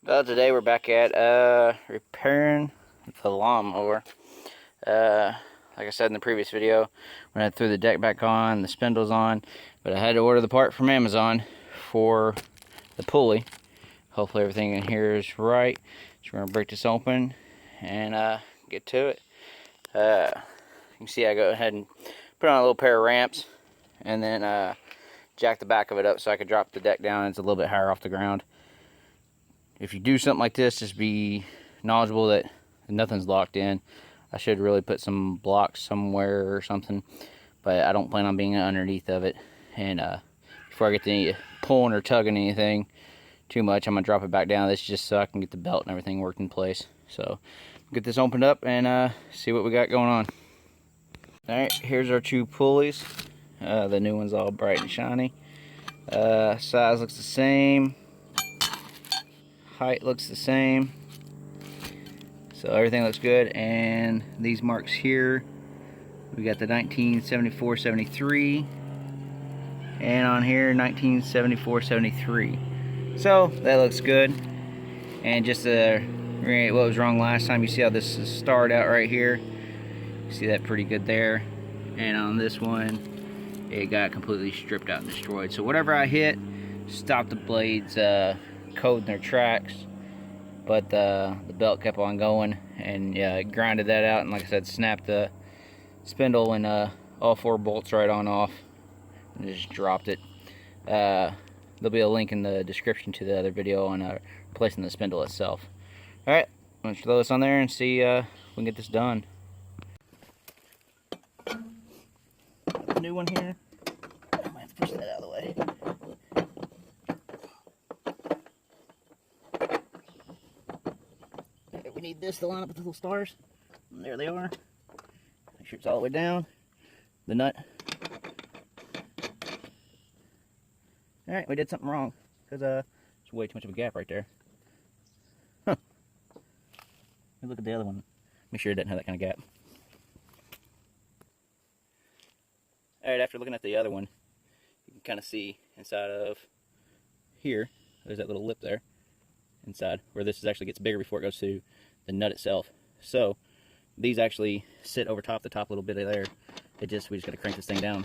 Well, today we're back at repairing the lawnmower. Like I said in the previous video, when I threw the deck back on, the spindles on, but I had to order the part from Amazon for the pulley. Hopefully everything in here is right. So we're gonna break this open and get to it. You can see I go ahead and put on a little pair of ramps and then jack the back of it up so I could drop the deck down. It's a little bit higher off the ground. If you do something like this, just be knowledgeable that nothing's locked in. I should really put some blocks somewhere or something, but I don't plan on being underneath of it. And before I get to pulling or tugging anything too much, I'm going to drop it back down. This is just so I can get the belt and everything worked in place. So get this opened up and see what we got going on. Alright, here's our two pulleys. The new one's all bright and shiny. Size looks the same. Height looks the same, so everything looks good. And these marks here, we got the 1974-73, and on here 1974-73. So that looks good. And just what was wrong last time, you see how this is starred out right here, you see that pretty good there. And on this one, it got completely stripped out and destroyed. So whatever I hit stopped the blades code in their tracks, but the belt kept on going, and yeah, it grinded that out, and like I said, snapped the spindle and all four bolts right on off and just dropped it. There'll be a link in the description to the other video on replacing the spindle itself. Alright, let's throw this on there and see if we can get this done. The new one here, I might have to push that out of the way. We need this to line up with the little stars. And there they are. Make sure it's all the way down. The nut. Alright, we did something wrong. Because there's way too much of a gap right there. Huh. Look at the other one. Make sure it doesn't have that kind of gap. Alright, after looking at the other one, you can kind of see inside of here, there's that little lip there. Inside, where this actually gets bigger before it goes to the nut itself. So these actually sit over top, the top little bit of there. We just got to crank this thing down.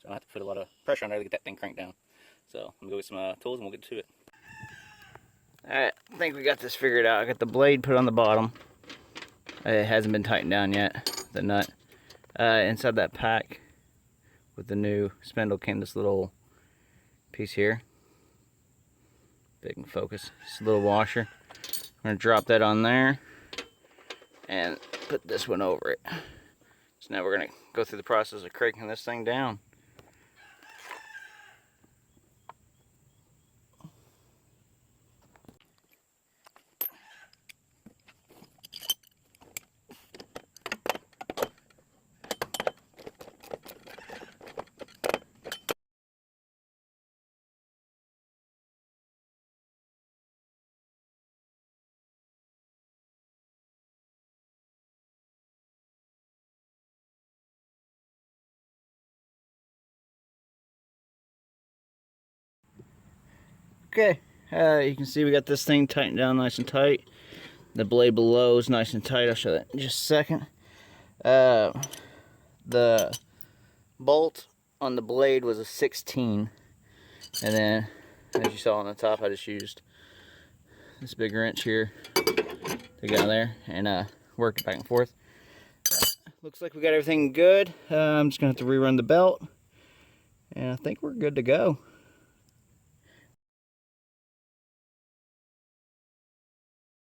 So I have to put a lot of pressure on there to get that thing cranked down. So I'm gonna go get some tools and we'll get to it. Alright, I think we got this figured out. I got the blade put on the bottom. It hasn't been tightened down yet, the nut. Inside that pack with the new spindle came this little piece here. If it can focus, it's a little washer. I'm going to drop that on there and put this one over it. So now we're going to go through the process of cranking this thing down. Okay, you can see we got this thing tightened down nice and tight. The blade below is nice and tight. I'll show that in just a second. The bolt on the blade was a 16, and then as you saw on the top, I just used this big wrench here to get on there and work it back and forth. Looks like we got everything good. I'm just gonna have to rerun the belt, and I think we're good to go.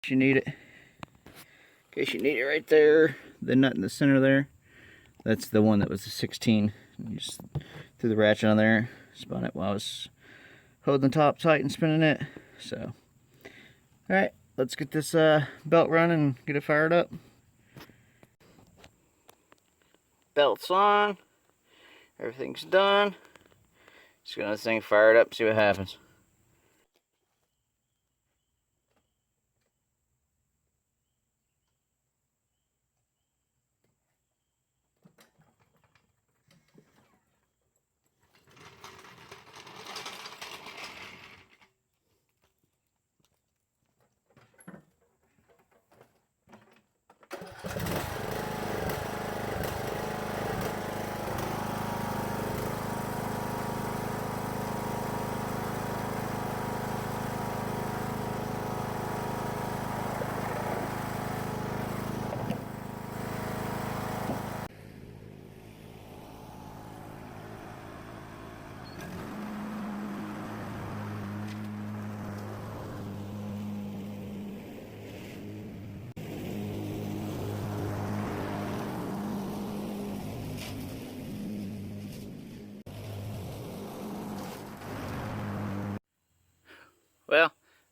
You need it. In case you need it right there, the nut in the center there. That's the one that was a 16. You just threw the ratchet on there, spun it while I was holding the top tight and spinning it. So, alright, let's get this belt running and get it fired up. Belt's on. Everything's done. Just gonna let this thing fire it up and see what happens.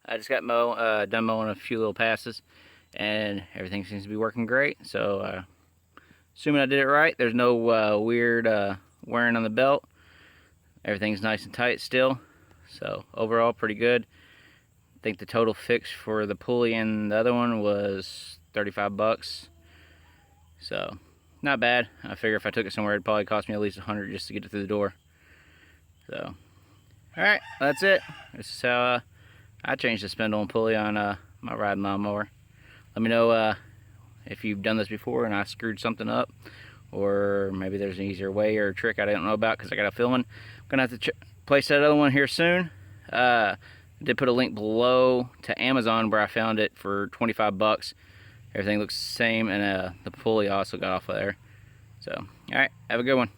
I just got done mowing a few little passes, and everything seems to be working great. So assuming I did it right, there's no weird wearing on the belt. Everything's nice and tight still. So overall, pretty good. I think the total fix for the pulley and the other one was 35 bucks. So not bad. I figure if I took it somewhere, it'd probably cost me at least 100 just to get it through the door. So, alright, that's it. This is how I changed the spindle and pulley on my riding lawnmower. Let me know if you've done this before and I screwed something up, or maybe there's an easier way or a trick I don't know about because I got a filming. I'm gonna have to place that other one here soon. I did put a link below to Amazon where I found it for 25 bucks. Everything looks the same, and the pulley also got off of there. So, alright, have a good one.